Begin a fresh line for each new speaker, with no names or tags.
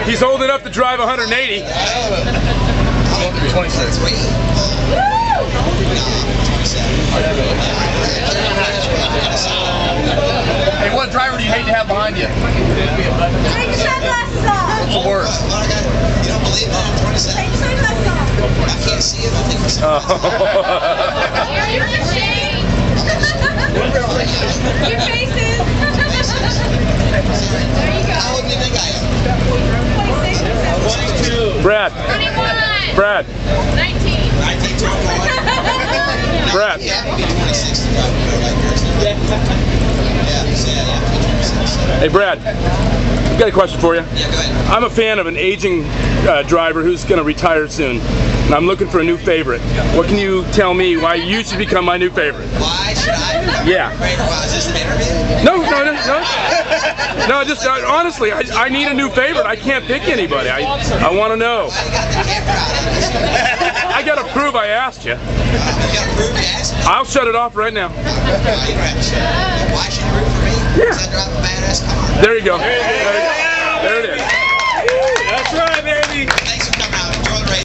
He's old enough to drive 180.
26. Hey, what driver do you hate to have behind you?
Take your sunglasses off.
What's the worst?
You don't believe that I'm 27?
Take your sunglasses off.
I can't see it. I think it's
You're in shade. Your faces. There you go.
How old do you think I am?
26.
Brad.
21.
Brad.
19.
19, 21.
Brad.
Yeah, I'll be 26 to drive a car like yours. Yeah,
Hey, Brad. I've got a question for you.
yeah, go ahead.
I'm a fan of an aging driver who's going to retire soon, and I'm looking for a new favorite. What can you tell me why you should become my new favorite?
Why should I?
Yeah.
Wait, well, is this an interview?
No. No, just honestly, I need a new favorite. I can't pick anybody. I want to know.
Why you got the camera out of this?
I got to prove I asked you.
You got to prove you asked me.
I'll shut it off right now.
Why should you root for me?
Yeah.
Because I drive a badass car.
There you go.